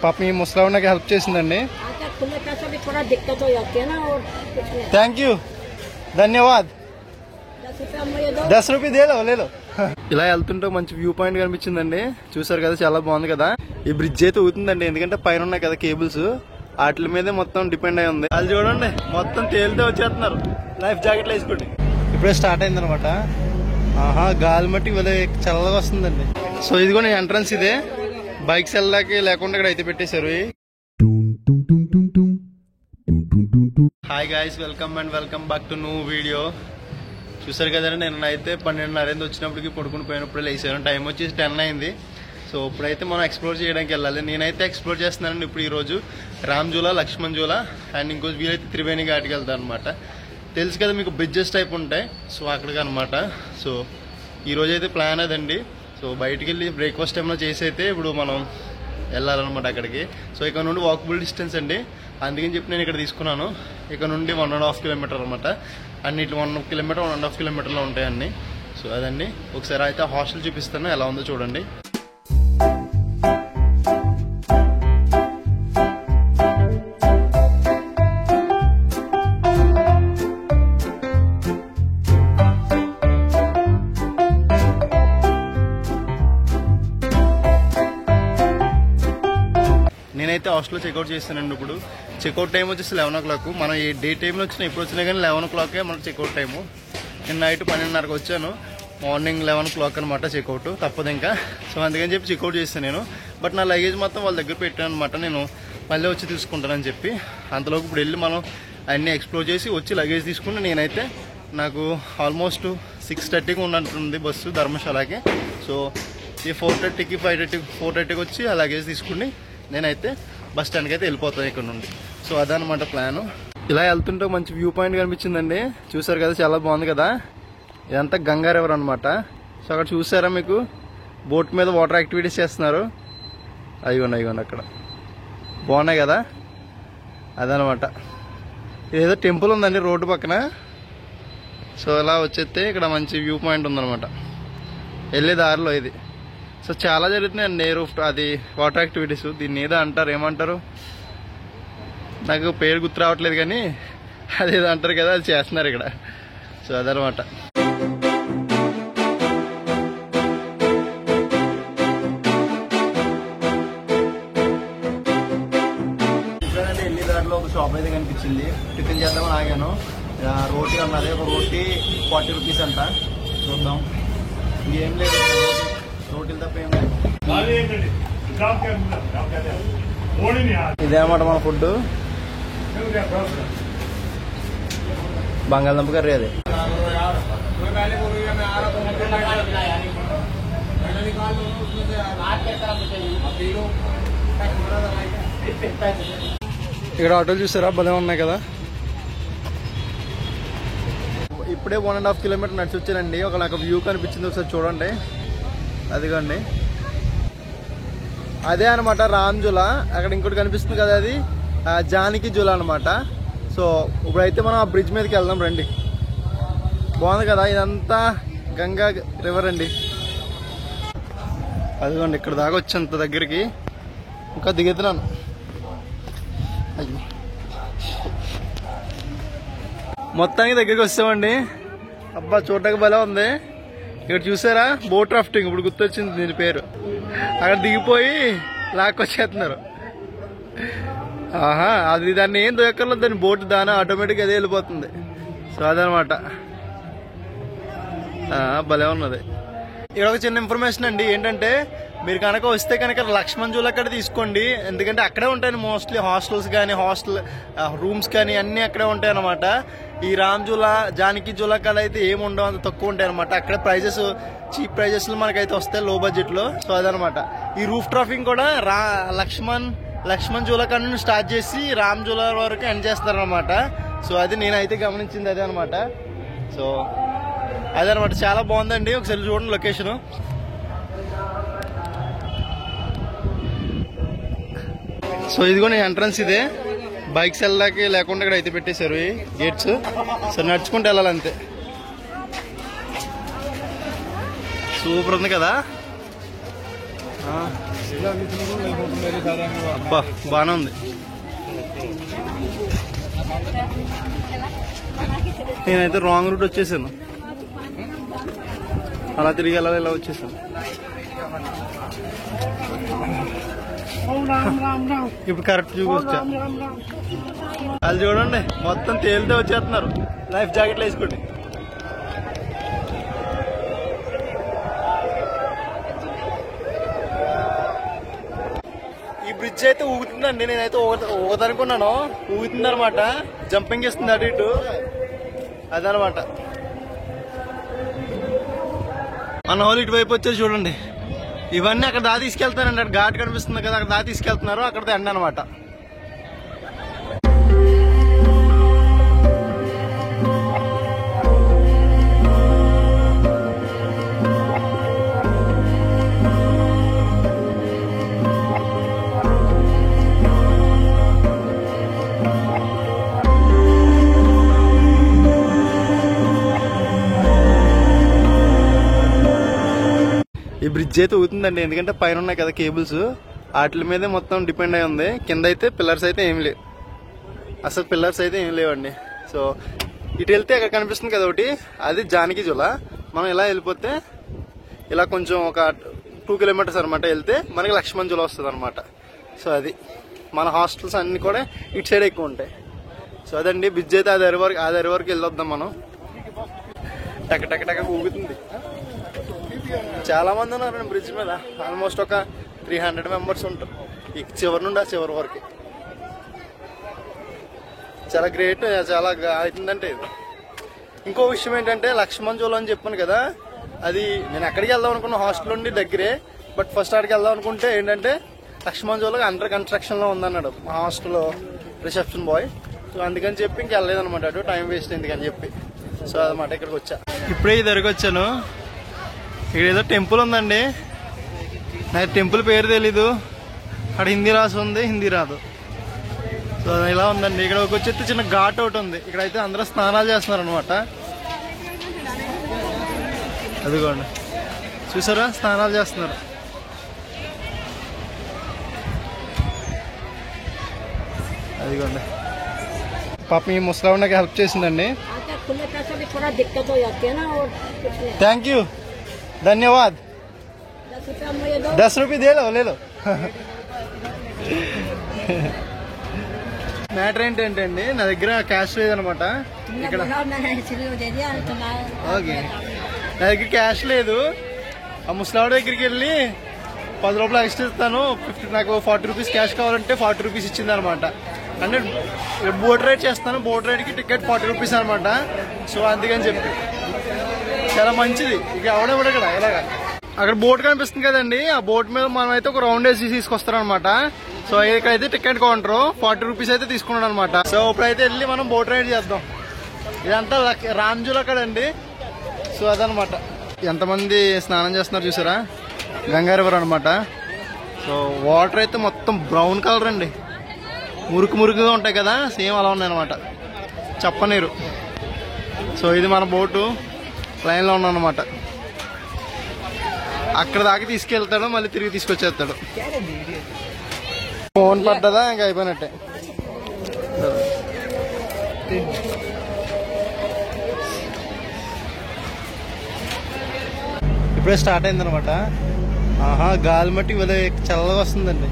పాప ఈ ముసలావిడకి హెల్ప్ చేసిందండి. థ్యాంక్ యూ, ధన్యవాద్. 10 రూపాయలు లేలో. ఇలా వెళ్తుంటే మంచి వ్యూ పాయింట్ కనిపించిందండి. చూసారు కదా, చాలా బాగుంది కదా. ఈ బ్రిడ్జ్ అయితే ఊగుతుందండి, ఎందుకంటే పైన ఉన్నాయి కదా కేబుల్స్, వాటి మీదే మొత్తం డిపెండ్ అయి ఉంది. వాళ్ళు చూడండి మొత్తం తేలితే వచ్చేస్తున్నారు. లైఫ్ జాకెట్లు వేసుకోండి. ఇప్పుడే స్టార్ట్ అయింది అనమాట. ఆహా, గాలి మట్టి చల్లగా వస్తుందండి. సో ఇదిగోండి ఎంట్రన్స్ ఇదే. బైక్స్ వెళ్ళడానికి లేకుండా ఇక్కడ అయితే పెట్టేశారు. Hi guys, welcome and welcome back to new video. చూసారు కదండి, నేను అయితే 12:30 వచ్చినప్పటికి పడుకుని పోయినప్పుడు లేసాను. టైం వచ్చేసి 10 అయింది. సో ఇప్పుడైతే మనం ఎక్స్ప్లోర్ చేయడానికి వెళ్ళాలి. నేనైతే ఎక్స్ప్లోర్ చేస్తున్నానండి ఇప్పుడు ఈరోజు రామ్ జూలా, లక్ష్మణ్ జూలా అండ్ ఇంకోటి వీలైతే త్రివేణి ఘాట్కి వెళ్తాను అనమాట. తెలుసు కదా మీకు, బ్రిడ్జెస్ టైప్ ఉంటాయి. సో అక్కడికి అనమాట. సో ఈరోజు అయితే ప్లాన్ అదండి. సో బయటికి వెళ్ళి బ్రేక్ఫాస్ట్ ఏమైనా చేసి అయితే ఇప్పుడు మనం వెళ్ళాలన్నమాట అక్కడికి. సో ఇక్కడ నుండి వాకబుల్ డిస్టెన్స్ అండి, అందుకని చెప్పి నేను ఇక్కడ తీసుకున్నాను. ఇక్కడ నుండి 1.5 కిలోమీటర్ అనమాట. అన్నిట్లు 1 కిలోమీటర్ 1.5 కిలోమీటర్లో ఉంటాయి అన్నీ. సో అదండి, ఒకసారి అయితే హాస్టల్ చూపిస్తాను, ఎలా ఉందో చూడండి. నేనైతే హాస్టల్లో చెక్అవుట్ చేస్తానండి. ఇప్పుడు చెక్అవుట్ టైం వచ్చేసి 11 o'clock. మనం ఏ డే టైంలో వచ్చినా ఎప్పుడు వచ్చినా కానీ 11 o'clock మనకు చెక్అవుట్ టైము. నేను నైట్ 12:30కి వచ్చాను, మార్నింగ్ 11 o'clock అనమాట చెక్అవుట్. తప్పదు ఇంకా. సో అందుకని చెప్పి చెక్అవుట్ చేస్తాను నేను. బట్ నా లగేజ్ మొత్తం వాళ్ళ దగ్గర పెట్టాను అనమాట. నేను మళ్ళీ వచ్చి తీసుకుంటానని చెప్పి. అంతలోకి ఇప్పుడు వెళ్ళి మనం అన్నీ ఎక్స్ప్లోర్ చేసి వచ్చి లగేజ్ తీసుకుంటే, నేనైతే నాకు ఆల్మోస్ట్ 6:30కి ఉన్నట్టుంది బస్సు ధర్మశాలకి. సో ఈ 4:30కి 4:30కి వచ్చి ఆ లగేజ్ తీసుకుని నేనైతే బస్ స్టాండ్కి అయితే వెళ్ళిపోతాను ఇక్కడ నుండి. సో అదనమాట ప్లాను. ఇలా వెళ్తుంటే మంచి వ్యూ పాయింట్ కనిపించిందండి. చూసారు కదా, చాలా బాగుంది కదా. ఇదంతా గంగా రివర్ అనమాట. సో అక్కడ చూసారా మీకు, బోట్ మీద వాటర్ యాక్టివిటీస్ చేస్తున్నారు. అయ్యోండి అక్కడ బాగున్నాయి కదా. అదనమాట. ఇదేదో టెంపుల్ ఉందండి రోడ్డు పక్కన. సో ఇలా వచ్చేస్తే ఇక్కడ మంచి వ్యూ పాయింట్ ఉందన్నమాట వెళ్ళే దారిలో ఇది. సో చాలా జరుగుతున్నాయండి అది వాటర్ యాక్టివిటీస్. దీన్ని ఏదో అంటారు, ఏమంటారు నాకు పేరు గుర్తు రావట్లేదు కానీ అదేదో అంటారు కదా, అది చేస్తున్నారు ఇక్కడ. సో అదనమాట. వెళ్ళి దాంట్లో ఒక షాప్ అయితే కనిపించింది. టిఫిన్ చేద్దామని ఆగాను. రోటీ అన్నది, ఒక రోటీ 40 రూపీస్ అంట. చూద్దాం. ఇంకేం లేదు, రోటీలు తప్ప ఏం లేదు. ఇదేమాట మన ఫుడ్, బంగాళదుంప కర్రీ. అది ఇక్కడ ఆటోలు చూసారా, భలే ఉన్నాయి కదా. ఇప్పుడే 1.5 కిలోమీటర్ నడిచి వచ్చానండి. ఒక నాకు వ్యూ కనిపించింది, ఒకసారి చూడండి. అదిగోండి, అదే అనమాట రామ్ జూలా. అక్కడ ఇంకోటి కనిపిస్తుంది కదా, అది జానకి జూలా అనమాట. సో ఇప్పుడైతే మనం ఆ బ్రిడ్జ్ మీదకి వెళ్దాం రండి. బాగుంది కదా, ఇదంతా గంగా రివర్ అండి. అదిగోండి, ఇక్కడ దాకా వచ్చేంత దగ్గరికి ఇంకా దిగుతున్నాను. అయ్యో, మొత్తానికి దగ్గరికి వస్తామండి. అబ్బా, చూడటానికి భలే ఉంది. ఇక్కడ చూసారా, బోట్ రాఫ్టింగ్. ఇప్పుడు గుర్తొచ్చింది దీని పేరు. అక్కడ దిగిపోయి లాక్కొచ్చేస్తున్నారు. ఆహా, అది దాన్ని ఏం దొక్కర్లేదు, దాని బోట్ దాని ఆటోమేటిక్గా అదే వెళ్ళిపోతుంది. సో అదనమాట, భలే ఉన్నది. ఇక్కడ ఒక చిన్న ఇన్ఫర్మేషన్ అండి, ఏంటంటే మీరు కనుక వస్తే కనుక లక్ష్మణ్ జూలా అక్కడ తీసుకోండి. ఎందుకంటే అక్కడే ఉంటాయి మోస్ట్లీ హాస్టల్స్ కానీ, హాస్టల్ రూమ్స్ కానీ అన్నీ అక్కడే ఉంటాయి అనమాట. ఈ రామ్ జూలా, జానకి జూలా కాడ అయితే ఏమి ఉండవు, అంత తక్కువ ఉంటాయి అనమాట. అక్కడ ప్రైజెస్ చీప్ ప్రైజెస్ లో మనకైతే వస్తాయి, లో బడ్జెట్ లో. సో అదనమాట. ఈ రూఫ్ ట్రాఫింగ్ కూడా లక్ష్మణ్ జూలా కాడ నుండి స్టార్ట్ చేసి రామ్ జూలా వరకు ఎండ్ చేస్తారు అనమాట. సో అది నేనైతే గమనించింది అదే అనమాట. సో అదనమాట, చాలా బాగుందండి. ఒకసారి చూడండి లొకేషన్. సో ఇదిగోండి ఎంట్రన్స్ ఇదే. బైక్స్ వెళ్ళడానికి లేకుండా ఇక్కడ అయితే పెట్టేశారు ఈ గేట్స్. సో నడుచుకుంటూ వెళ్ళాలంతే. సూపర్ ఉంది కదా. అబ్బా బాగానే ఉంది. నేనైతే రాంగ్ రూట్ వచ్చేసాను, అలా తిరిగి అలా ఇలా వచ్చేసాను. ఇప్పుడు కరెక్ట్ చూపించా. వాళ్ళు చూడండి మొత్తం తేలితే వచ్చేస్తున్నారు. లైఫ్ జాకెట్లు వేసుకోండి. ఈ బ్రిడ్జ్ అయితే ఊగుతుందండి. నేనైతే ఊగదనుకున్నాను, ఊగుతుంది అనమాట. జంపింగ్ ఇస్తుంది అటు ఇటు, అదనమాట. మన వాళ్ళు ఇటువైపు వచ్చేది చూడండి. ఇవన్నీ అక్కడ దా తీసుకెళ్తారండి. అక్కడ ఘాట్ కనిపిస్తుంది కదా, అక్కడ దా తీసుకెళ్తున్నారు. అక్కడ ఎండ అనమాట. ఈ బ్రిడ్జ్ అయితే ఊగుతుందండి, ఎందుకంటే పైన ఉన్నాయి కదా కేబుల్స్, వాటి మీదే మొత్తం డిపెండ్ అయి ఉంది. కింద అయితే పిల్లర్స్ అయితే ఏమి లేవు, అసలు పిల్లర్స్ అయితే ఏమి లేవండి. సో ఇటు వెళ్తే అక్కడ కనిపిస్తుంది కదా ఒకటి, అది జానకి జుల. మనం ఇలా వెళ్ళిపోతే ఇలా కొంచెం ఒక 2 కిలోమీటర్స్ అనమాట వెళ్తే మనకి లక్ష్మణ్ జుల వస్తుంది అనమాట. సో అది మన హాస్టల్స్ అన్ని కూడా ఇటు సైడ్ ఎక్కువ ఉంటాయి. సో అదండి బ్రిడ్జ్ అయితే. అది వరకు వెళ్ళొద్దాం మనం. టక టక టక ఊగుతుంది. చాలా మంది ఉన్నారండి బ్రిడ్జ్ మీద. ఆల్మోస్ట్ ఒక 300 మెంబర్స్ ఉంటారు ఈ చివరి నుండి ఆ చివరి వరకు. చాలా గ్రేట్, చాలా అవుతుందంటే ఇది. ఇంకో విషయం ఏంటంటే లక్ష్మణ్ జోల్ అని చెప్పాను కదా, అది నేను ఎక్కడికి వెళ్దాం అనుకున్నా హాస్టల్ నుండి దగ్గరే. బట్ ఫస్ట్ అక్కడికి వెళ్దాం అనుకుంటే ఏంటంటే లక్ష్మణ్ జోల్ అండర్ కన్స్ట్రక్షన్ లో ఉందన్నాడు మా హాస్టల్లో రిసెప్షన్ బాయ్. సో అందుకని చెప్పి ఇంక వెళ్ళలేదనమాట, అటు టైం వేస్ట్ ఎందుకని చెప్పి. సో అదనమాట ఇక్కడికి వచ్చా. ఇప్పుడే ఈ దగ్గరకు వచ్చాను. ఇక్కడ ఏదో టెంపుల్ ఉందండి, నాకు టెంపుల్ పేరు తెలీదు. అక్కడ హిందీ రాసి ఉంది, హిందీ రాదు. సో ఇలా ఉందండి. ఇక్కడ వచ్చేస్తే చిన్న ఘాట్ ఒకటి ఉంది. ఇక్కడైతే అందరూ స్నానాలు చేస్తున్నారు అనమాట. అదిగోండి చూసారా, స్నానాలు చేస్తున్నారు. అదిగోండి పాపం ఈ ముసలావిడకి హెల్ప్ చేసిందండి. థ్యాంక్ యూ, ధన్యవాద్. 10 రూపాయ దే లో. మ్యాటర్ ఏంటంటే నా దగ్గర క్యాష్ లేదనమాట. ఇక్కడ ఓకే, నా దగ్గర క్యాష్ లేదు. ఆ ముసలావిడ దగ్గరికి వెళ్ళి 10 రూపాయలు ఎక్స్ట్రా ఇస్తాను, నాకు 40 రూపీస్ క్యాష్ కావాలంటే 40 రూపీస్ ఇచ్చింది అనమాట. అంటే బోట్ రైడ్ చేస్తాను, బోట్ రైడ్కి టికెట్ 40 రూపీస్ అనమాట. సో అందుకని చెప్పి చాలా మంచిది. ఇక ఎవడెవడ ఇక్కడ ఇలాగా అక్కడ బోట్ కనిపిస్తుంది కదండి, ఆ బోట్ మీద మనం అయితే ఒక రౌండ్ వేసి తీసుకొస్తాం అనమాట. సో ఇక్కడైతే టికెట్ కౌంటర్ 40 రూపీస్ అయితే తీసుకున్నాడు అనమాట. సో ఇప్పుడైతే వెళ్ళి మనం బోట్ రైడ్ చేద్దాం. ఇదంతా రామ్జుల అక్కడండి. సో అదనమాట. ఎంతమంది స్నానం చేస్తున్నారు చూసారా, గంగా రివర్ అనమాట. సో వాటర్ అయితే మొత్తం బ్రౌన్ కలర్ అండి, మురుకుగా ఉంటాయి కదా, సేమ్ అలా ఉన్నాయి అనమాట, చప్పనీరు. సో ఇది మన బోటు లైన్లో ఉన్నానమాట. అక్కడ దాకా తీసుకెళ్తాడు, మళ్ళీ తిరిగి తీసుకొచ్చేస్తాడు. ఫోన్ పడ్డదా ఇంకా అయిపోయినట్టే. ఇప్పుడే స్టార్ట్ అయిందనమాట. ఆహా, గాలి మట్టి చల్లగా వస్తుందండి.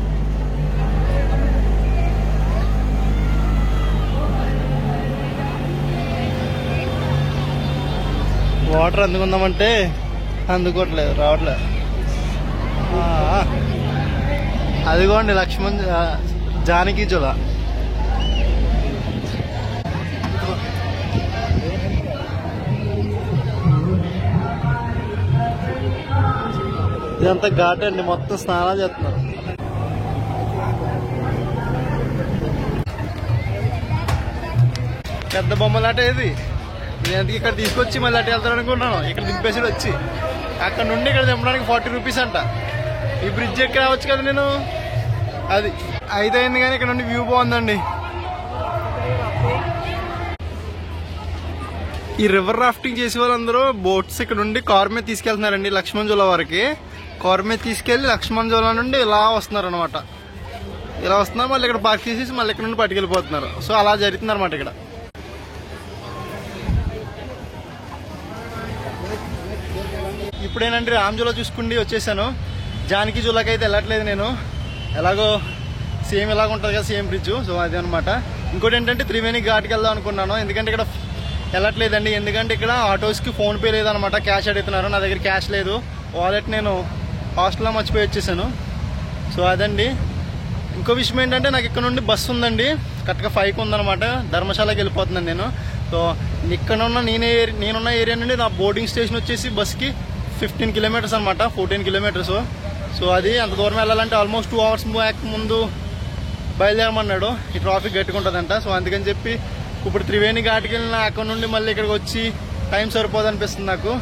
వాటర్ అందుకుందామంటే అందుకోవట్లేదు, రావట్లేదు. అదిగోండి లక్ష్మణ్ జానకి జుల. ఇదంతా ఘాట్ అండి, మొత్తం స్నానాలు చేస్తున్నారు. పెద్ద బొమ్మలాట ఇది. నేను ఇక్కడ తీసుకొచ్చి మళ్ళీ అటు వెళ్తాను అనుకుంటున్నాను. ఇక్కడ దింపేసి వచ్చి అక్కడ నుండి ఇక్కడ దింపడానికి 40 రూపీస్ అంట. ఈ బ్రిడ్జ్ ఎక్కి రావచ్చు కదా నేను. అది 5 అయింది కానీ ఇక్కడ నుండి వ్యూ బాగుందండి. ఈ రివర్ రాఫ్టింగ్ చేసే వాళ్ళందరూ బోట్స్ ఇక్కడ నుండి కార్ మీద తీసుకెళ్తున్నారండి లక్ష్మణ్ జుల వరకు. కార్ మీద తీసుకెళ్లి లక్ష్మణ్ జోలా నుండి ఇలా వస్తున్నారు అనమాట. ఇలా వస్తున్నారు, మళ్ళీ ఇక్కడ పార్క్ చేసేసి మళ్ళీ ఇక్కడ నుండి పట్టుకెళ్ళిపోతున్నారు. సో అలా జరుగుతుంది అనమాట ఇక్కడ. ఇప్పుడేనండి రామ్ జూలో చూసుకుండి వచ్చేసాను. జానకి జూలాకి అయితే వెళ్ళట్లేదు నేను, ఎలాగో సేమ్ ఇలాగ ఉంటుంది కదా సేమ్ బ్రిడ్జ్. సో అదే అనమాట. ఇంకోటి ఏంటంటే త్రివేణి ఘాట్కి వెళ్దాం అనుకున్నాను, ఎందుకంటే ఇక్కడ వెళ్ళట్లేదండి. ఎందుకంటే ఇక్కడ ఆటోస్కి ఫోన్పే లేదనమాట, క్యాష్ అడుగుతున్నారు. నా దగ్గర క్యాష్ లేదు, వాలెట్ నేను హాస్టల్లో మర్చిపోయి వచ్చేసాను. సో అదండి. ఇంకో విషయం ఏంటంటే నాకు ఇక్కడ నుండి బస్సు ఉందండి, కరెక్ట్గా 5కి ఉందనమాట. ధర్మశాలకి వెళ్ళిపోతున్నాను నేను. సో ఇక్కడ ఉన్న నేనున్న ఏరియా నుండి నా బోర్డింగ్ స్టేషన్ వచ్చేసి బస్కి 15 కిలోమీటర్స్ అనమాట, 14 కిలోమీటర్స్. సో అది అంత దూరం వెళ్ళాలంటే ఆల్మోస్ట్ 2 అవర్స్ బ్యాక్ ముందు బయలుదేరమన్నాడు. ఈ ట్రాఫిక్ గట్టుకుంటుందంట. సో అందుకని చెప్పి ఇప్పుడు త్రివేణి ఘాట్కి వెళ్ళిన అక్కడ నుండి మళ్ళీ ఇక్కడికి వచ్చి టైం సరిపోదు అనిపిస్తుంది నాకు.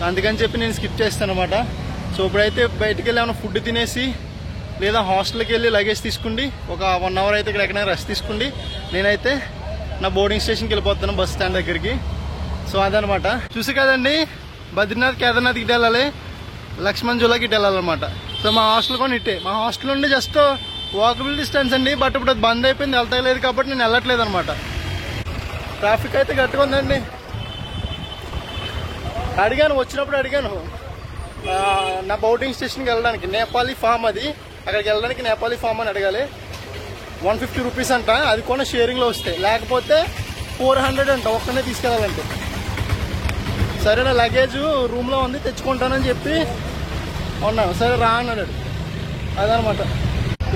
అందుకని చెప్పి నేను స్కిప్ చేస్తాను అనమాట. సో ఇప్పుడైతే బయటికి వెళ్ళి ఏమైనా ఫుడ్ తినేసి లేదా హాస్టల్కి వెళ్ళి లగేజ్ తీసుకుండి ఒక 1 అవర్ అయితే ఇక్కడ ఎక్కడైనా రెస్ట్ తీసుకుండి నేనైతే నా బోర్డింగ్ స్టేషన్కి వెళ్ళిపోతాను, బస్ స్టాండ్ దగ్గరికి. సో అదనమాట. చూసి కదండి, బద్రీనాథ్ కేదార్నాథ్కి ఇటు వెళ్ళాలి, లక్ష్మణ్ జూలాకి ఇటు వెళ్ళాలన్నమాట. సో మా హాస్టల్ కూడా ఇట్టే, మా హాస్టల్ నుండి జస్ట్ వాకబుల్ డిస్టెన్స్ అండి. బట్ ఇప్పుడు అది బంద్ అయిపోయింది, వెళ్తలేదు కాబట్టి నేను వెళ్ళట్లేదు అనమాట. ట్రాఫిక్ అయితే గట్టిగా ఉందండి. అడిగాను, వచ్చినప్పుడు అడిగాను నా బోర్డింగ్ స్టేషన్కి వెళ్ళడానికి, నేపాలీ ఫామ్ అది, అక్కడికి వెళ్ళడానికి నేపాలీ ఫామ్ అని అడగాలి. 150 రూపీస్ అంట, అది కూడా షేరింగ్లో వస్తాయి, లేకపోతే 400 అంట ఒక్కనే తీసుకెళ్ళాలంటే. సరే నా లగేజ్ రూమ్లో ఉంది తెచ్చుకుంటానని చెప్పి ఉన్నాను. సరే రా అన్నాడు. అదనమాట.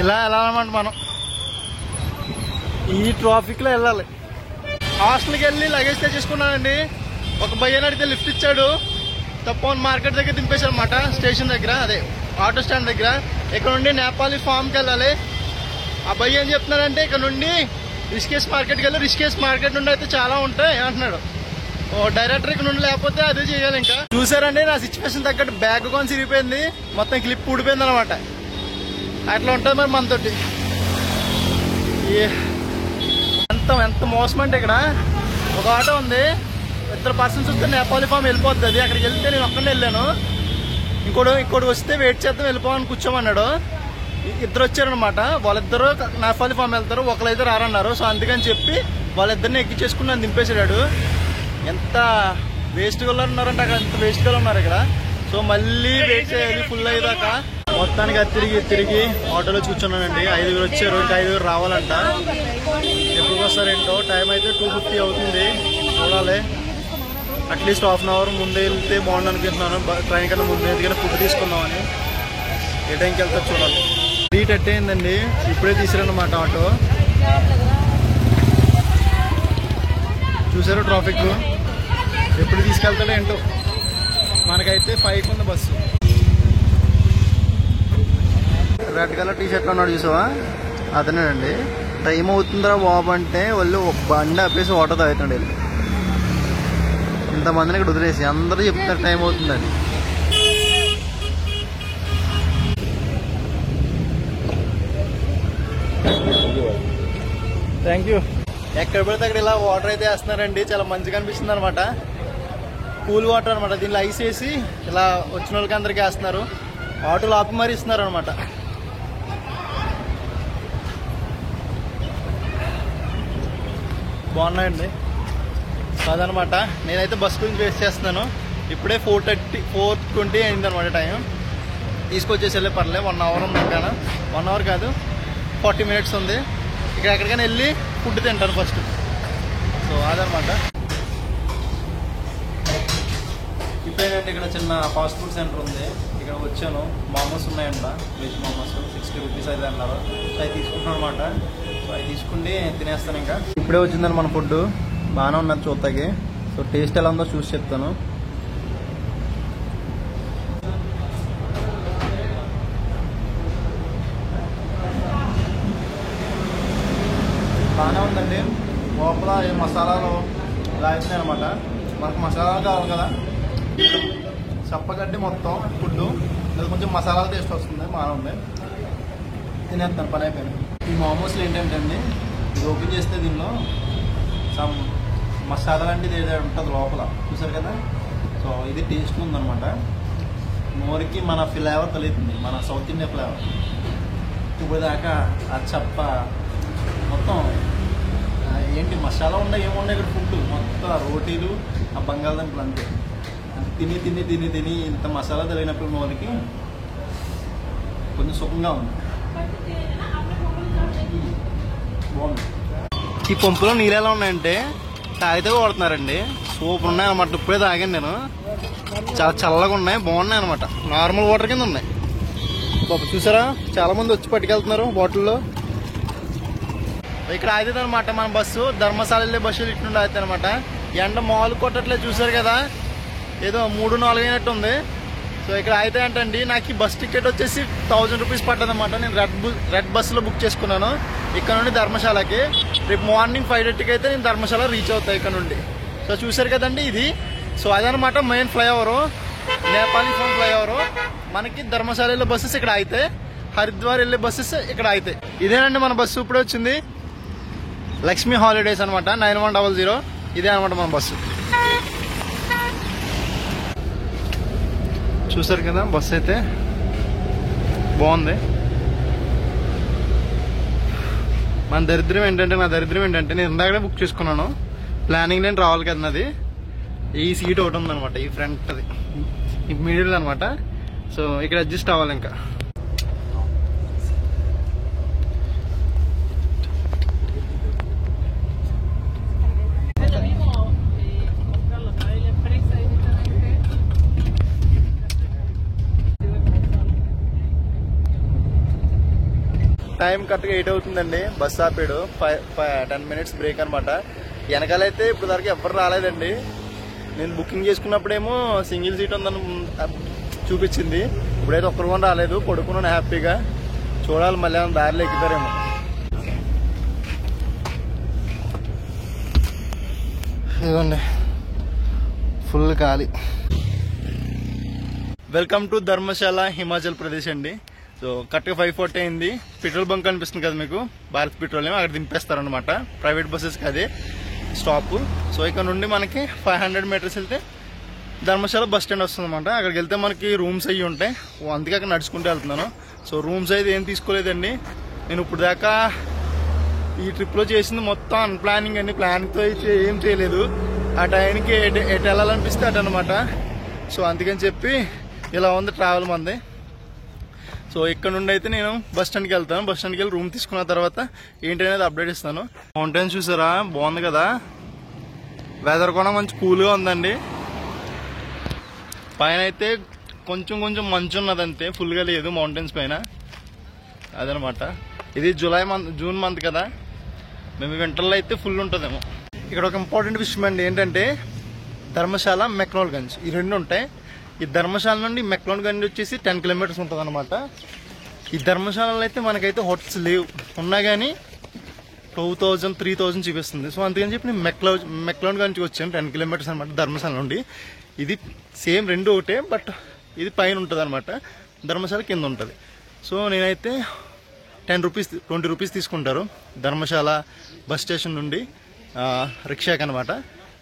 ఇలా వెళ్ళాలన్నమాట మనం, ఈ ట్రాఫిక్లో వెళ్ళాలి. హాస్టల్కి వెళ్ళి లగేజ్ తెచ్చేసుకున్నానండి. ఒక భయ్యని అడిగితే లిఫ్ట్ ఇచ్చాడు, తప్పని మార్కెట్ దగ్గర దింపేశాడు అనమాట, స్టేషన్ దగ్గర, అదే ఆటో స్టాండ్ దగ్గర. ఇక్కడ నుండి నేపాలీ ఫామ్కి వెళ్ళాలి. ఆ భయ్య ఏం చెప్తున్నాడంటే ఇక్కడ నుండి రిషికేష్ మార్కెట్కి వెళ్ళి, రిషికేష్ మార్కెట్ నుండి అయితే చాలా ఉంటాయి అంటున్నాడు. డైరెక్టర్ ఇక్కడ నుండి, లేకపోతే అదే చేయాలి. ఇంకా చూసారండి నా సిచ్యువేషన్ తగ్గట్టు బ్యాగ్ కొని సిరిగిపోయింది, మొత్తం క్లిప్ ఊడిపోయింది అనమాట. అట్లా ఉంటుంది మరి మనతోటి. ఎంత మోసం అంటే ఇక్కడ ఒక ఆటో ఉంది, 2 పర్సన్స్ వస్తే నేపాలీ ఫామ్ వెళ్ళిపోతుంది. అది అక్కడికి వెళ్తే నేను ఒక్కడే వెళ్ళాను. ఇంకోటి వస్తే వెయిట్ చేద్దాం వెళ్ళిపోమని కూర్చోమన్నాడు. 2 వచ్చారనమాట, వాళ్ళిద్దరూ నేపాలీ ఫామ్ వెళ్తారు, ఒకరైతే రారన్నారు. సో అందుకని చెప్పి వాళ్ళిద్దరిని ఎక్కించేసుకుని నన్ను దింపేసాడు. ఎంత వేస్ట్గా ఉన్నారంటే అక్కడ, ఎంత వేస్ట్గా ఉన్నారు ఇక్కడ. సో మళ్ళీ వెయిట్ చేయాలి ఫుల్ అయ్యేదాకా. మొత్తానికి అది తిరిగి ఆటోలో కూర్చున్నానండి. 5 వచ్చారు, ఇంకా 5 రావాలంట. ఎప్పుడు వస్తారేంటో. టైం అయితే 2:50 అవుతుంది, చూడాలి. అట్లీస్ట్ హాఫ్ అన్ అవర్ ముందే వెళ్తే బాగుండు అనుకుంటున్నాను, ట్రైన్ కన్నా ముందే. ఎందుకంటే ఫుడ్ తీసుకుందామని. ఏ టైంకి వెళ్తారు చూడాలి. 3:30 అయిందండి, ఇప్పుడే తీసారన్నమాట ఆటో. చూసారు ట్రాఫిక్ ఎప్పుడు తీసుకెళ్తాడో ఏంటో. మనకైతే 5కి ఉంది bus. Red colour T shirt ఉన్నాడు చూసావా, అతనేనండి. టైం అవుతుందిరా బాబు అంటే వాళ్ళు ఒక బండి ఆపేసి వాటర్ తాగుతాడు. వెళ్ళి ఇంతమందిని ఇక్కడ వదిలేసి అందరూ చెప్తారు టైం అవుతుందని. Thank you. ఎక్కడ పడితే అక్కడ ఇలా వాటర్ అయితే వేస్తున్నారండి, చాలా మంచిగా అనిపిస్తుంది అనమాట. కూల్ వాటర్ అనమాట. దీనిలో ఐస్ వేసి ఇలా వచ్చిన వాళ్ళకి అందరికీ వేస్తున్నారు. ఆటోలు ఆపి మరీ ఇస్తున్నారు అనమాట. బాగున్నాయండి. అదనమాట. నేనైతే బస్ గురించి వేస్ట్ చేస్తున్నాను. ఇప్పుడే 4:20 అయిందనమాట టైం. తీసుకొచ్చేసి వెళ్ళే పర్లేదు, 1 అవర్ ఉంది. ఇంకా 1 అవర్ కాదు, 40 మినిట్స్ ఉంది. ఇక్కడ ఎక్కడికైనా వెళ్ళి ఫుడ్ తింటాను ఫస్ట్. సో అదనమాట. ఇప్పుడేంటంటే ఇక్కడ చిన్న ఫాస్ట్ ఫుడ్ సెంటర్ ఉంది, ఇక్కడ వచ్చాను. మోమోస్ ఉన్నాయంట, వెజ్ మోమోస్ 60 రూపీస్ అయితే అన్నారు. సో అవి తీసుకుంటాను అనమాట. సో అవి తీసుకుంటే తినేస్తాను. ఇంకా ఇప్పుడే వచ్చిందని మన ఫుడ్ బాగానే ఉన్నది చూస్తాకి. సో టేస్ట్ ఎలా ఉందో చూసి చెప్తాను. బాగానే ఉందండి. లోపల ఈ మసాలాలు రాయిస్తున్నాయి అనమాట. మనకు మసాలాలు కావాలి కదా, చప్పగడ్డి మొత్తం ఫుడ్ అది కొంచెం మసాలా టేస్ట్ వస్తుంది, బాగానే ఉంది. తినేస్తాను, పని అయిపోయింది. ఈ మోమోస్లు ఏంటంటే అండి, ఇది ఓపెన్ చేస్తే దీనిలో సమ్ మసాలా లాంటిది ఏదో ఉంటుంది లోపల, చూసారు కదా. సో ఇది టేస్ట్ ఉందనమాట. నోరుకి మన ఫ్లేవర్ తగులుతుంది, మన సౌత్ ఇండియా ఫ్లేవర్. ఇప్పుడు దాకా ఆ చప్ప మొత్తం ఏంటి మసాలా ఉన్నాయి ఏమున్నాయి ఇక్కడ ఫుడ్ మొత్తం రోటీలు ఆ బంగాళదుంపలు అంతే. తిని తిని తిని తిని ఇంత మసాలా తెలియనప్పుడు నోరుకి కొంచెం సుఖంగా ఉంది, బాగుంది. ఈ పంపులో నీళ్ళు ఎలా ఉన్నాయంటే తాగితే కొడుతున్నారండి, సూపర్ ఉన్నాయి అనమాట. ఇప్పుడే తాగాను నేను, చాలా చల్లగా ఉన్నాయి, బాగున్నాయి అనమాట. నార్మల్ వాటర్ కింద ఉన్నాయి. చూసారా చాలా మంది వచ్చి పట్టుకెళ్తున్నారు బాటిల్లో. ఇక్కడ ఆగుతుంది అనమాట మన బస్సు, ధర్మశాల వెళ్ళే బస్సులు ఇటు నుండి ఆగుతాయి అనమాట. ఎండ మాలు కొట్టట్లేదు చూసారు కదా, ఏదో 3-4 అయినట్టు ఉంది. సో ఇక్కడ అయితే అంటండి నాకు ఈ బస్ టికెట్ వచ్చేసి 1000 రూపీస్ పట్టదు అనమాట. నేను రెడ్ బస్సులో బుక్ చేసుకున్నాను ఇక్కడ నుండి ధర్మశాలకి. రేపు మార్నింగ్ 5:30కి అయితే నేను ధర్మశాల రీచ్ అవుతాయి ఇక్కడ నుండి. సో చూసారు కదండి ఇది. సో అదనమాట main flyover, Nepali phone flyover. మనకి ధర్మశాల వెళ్ళే బస్సెస్ ఇక్కడ అయితే, హరిద్వార్ వెళ్ళే బస్సెస్ ఇక్కడ అయితే. ఇదేనండి మన బస్సు ఇప్పుడే వచ్చింది, లక్ష్మీ హాలిడేస్ అనమాట 9100. ఇదే అనమాట మన బస్సు. చూసారు కదా బస్సు అయితే బాగుంది. నా దరిద్రం ఏంటంటే నేను ఇందాకనే బుక్ చేసుకున్నాను, ప్లానింగ్ నేను రావాలి కదా నాది. ఈ సీట్ ఒకటి ఉందనమాట, ఈ ఫ్రంట్ అది మిడిల్ అనమాట. సో ఇక్కడ అడ్జస్ట్ అవ్వాలి ఇంకా. టైం కరెక్ట్గా 8 అవుతుందండి. బస్ ఆపాడు, 10 మినిట్స్ బ్రేక్ అనమాట. వెనకాలైతే ఇప్పుడు దాకా ఎవరు రాలేదండి. నేను బుకింగ్ చేసుకున్నప్పుడేమో సింగిల్ సీట్ ఉందని చూపించింది, ఇప్పుడైతే ఒక్కరు కూడా రాలేదు. పడుకున్నాను హ్యాపీగా. చూడాలి మళ్ళీ ఏమైనా దారిలో ఎక్కుతారేమో. ఇదిగోండి ఫుల్ ఖాళీ. వెల్కమ్ టు ధర్మశాల హిమాచల్ ప్రదేశ్ అండి. సో కరెక్ట్గా 5:40 అయింది. పెట్రోల్ బంక్ కనిపిస్తుంది కదా మీకు, భారత్ పెట్రోలియం, అక్కడ దింపేస్తారనమాట. ప్రైవేట్ బస్సెస్కి అదే స్టాప్. సో ఇక్కడ నుండి మనకి 500 మీటర్స్ వెళ్తే ధర్మశాల బస్ స్టాండ్ వస్తుంది అనమాట. అక్కడికి వెళ్తే మనకి రూమ్స్ అయ్యి ఉంటాయి, అందుకే అక్కడ నడుచుకుంటూ వెళ్తున్నాను. సో రూమ్స్ అయితే ఏం తీసుకోలేదండి. నేను ఇప్పుడు దాకా ఈ ట్రిప్లో చేసింది మొత్తం అన్ప్లానింగ్ అండి, ప్లాన్తో అయితే ఏం చేయలేదు. ఆ టైంకి ఎటు వెళ్ళాలనిపిస్తే అటు అనమాట. సో అందుకని చెప్పి ఇలా ఉంది ట్రావెల్ మంది. సో ఇక్కడ నుండి అయితే నేను బస్ స్టాండ్కి వెళ్తాను. బస్ స్టాండ్కి వెళ్ళి రూమ్ తీసుకున్న తర్వాత ఏంటి అనేది అప్డేట్ ఇస్తాను. మౌంటైన్స్ చూసారా బాగుంది కదా, వెదర్ కూడా మంచి కూల్గా ఉందండి. పైన అయితే కొంచెం మంచు ఉన్నది అంతే, ఫుల్గా లేదు మౌంటైన్స్ పైన. అదనమాట. ఇది జూన్ మంత్ కదా, మేము వింటర్లో అయితే ఫుల్ ఉంటుందేమో. ఇక్కడ ఒక ఇంపార్టెంట్ విషయం అండి ఏంటంటే ధర్మశాల, మెక్లోడ్గంజ్ ఈ రెండు ఉంటాయి. ఈ ధర్మశాల నుండి మెక్లోడ్గంజ్ వచ్చేసి 10 కిలోమీటర్స్ ఉంటుంది అనమాట. ఈ ధర్మశాలలో అయితే మనకైతే హోటల్స్ లేవు, ఉన్నా కానీ 2000, 3000 చూపిస్తుంది. సో అందుకని చెప్పి నేను మెక్లోడ్గంజ్కి వచ్చాను. 10 కిలోమీటర్స్ అనమాట ధర్మశాల నుండి. ఇది సేమ్ రెండు ఒకటే, బట్ ఇది పైన ఉంటుంది అనమాట, ధర్మశాల కింద ఉంటుంది. సో నేనైతే 10 రూపీస్ 20 రూపీస్ తీసుకుంటారు ధర్మశాల బస్ స్టేషన్ నుండి రిక్షాకి అనమాట.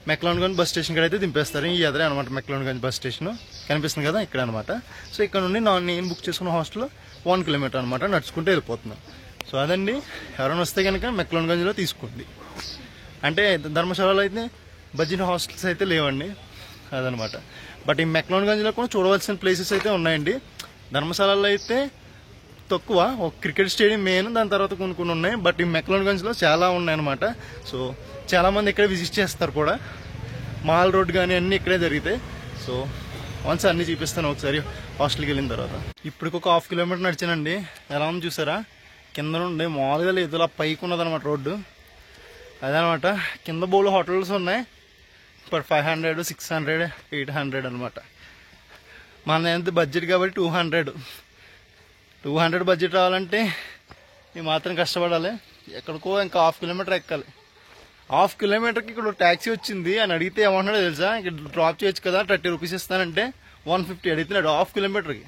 మెక్లోడ్గంజ్ బస్ స్టేషన్ ఇక్కడ అయితే దింపేస్తారు. ఈ ఎదురే అనమాట మెక్లోడ్గంజ్ బస్ స్టేషన్ కనిపిస్తుంది కదా, ఇక్కడ అనమాట. సో ఇక్కడ నుండి నేను బుక్ చేసుకున్న హాస్టల్ 1 కిలోమీటర్ అనమాట, నడుచుకుంటూ వెళ్ళిపోతున్నాను. సో అదండి, ఎవరైనా వస్తే కనుక మెక్లోడ్గంజ్లో తీసుకోండి. అంటే ధర్మశాలలో అయితే బడ్జెట్ హాస్టల్స్ అయితే లేవండి, అదనమాట. బట్ ఈ మెక్లోడ్గంజ్లో కూడా చూడవలసిన ప్లేసెస్ అయితే ఉన్నాయండి. ధర్మశాలలో అయితే తక్కువ, ఒక క్రికెట్ స్టేడియం మెయిన్, దాని తర్వాత కొన్ని ఉన్నాయి. బట్ ఈ మెక్లోడ్గంజ్లో చాలా ఉన్నాయన్నమాట. సో చాలామంది ఇక్కడే విజిట్ చేస్తారు కూడా. మాల్ రోడ్ కానీ అన్నీ ఇక్కడే జరిగితాయి. సో వన్స్ అన్నీ చూపిస్తాను ఒకసారి హాస్టల్కి వెళ్ళిన తర్వాత. ఇప్పటికి ఒక 1/2 కిలోమీటర్ నడిచానండి. ఎలా ఉంది చూసారా, కింద నుండి మామూలుగా లేదు, ఇలా పైకి ఉన్నదనమాట రోడ్డు. అదనమాట. కింద బోలు హోటల్స్ ఉన్నాయి, ఇప్పుడు 500, 600, 800 అనమాట. మన ఎంత బడ్జెట్ కాబట్టి 200 బడ్జెట్ రావాలంటే ఈ మాత్రం కష్టపడాలి. ఎక్కడికో ఇంకా 1/2 కిలోమీటర్ ఎక్కాలి. 1/2 కిలోమీటర్కి ఇక్కడ ట్యాక్సీ వచ్చింది అని అడిగితే ఏమంటున్నాడో తెలుసా, ఇక్కడ డ్రాప్ చేయొచ్చు కదా 30 రూపీస్ ఇస్తానంటే 150 అడుగుతున్నాడు 1/2 కిలోమీటర్కి.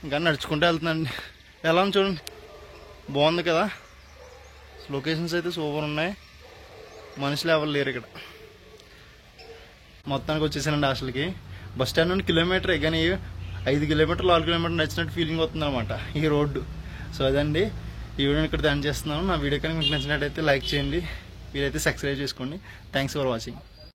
ఇంకా నడుచుకుంటూ వెళ్తున్నాండి. ఎలా ఉంది చూడండి, బాగుంది కదా. లొకేషన్స్ అయితే సూపర్ ఉన్నాయి, మనుషులు ఎవరు లేరు ఇక్కడ. మొత్తానికి వచ్చేసానండి హాస్టల్కి. బస్ స్టాండ్ నుండి కిలోమీటరే, కానీ 5 కిలోమీటర్లు 6 కిలోమీటర్లు నచ్చినట్టు ఫీలింగ్ వస్తుంది అనమాట ఈ రోడ్డు. సో అదండి ఈ వీడియోని ఇక్కడ దాని చేస్తున్నాను. నా వీడియో కనుక మీకు నచ్చినట్టయితే లైక్ చేయండి, వీలైతే సబ్స్క్రైబ్ చేసుకోండి. Thanks for watching.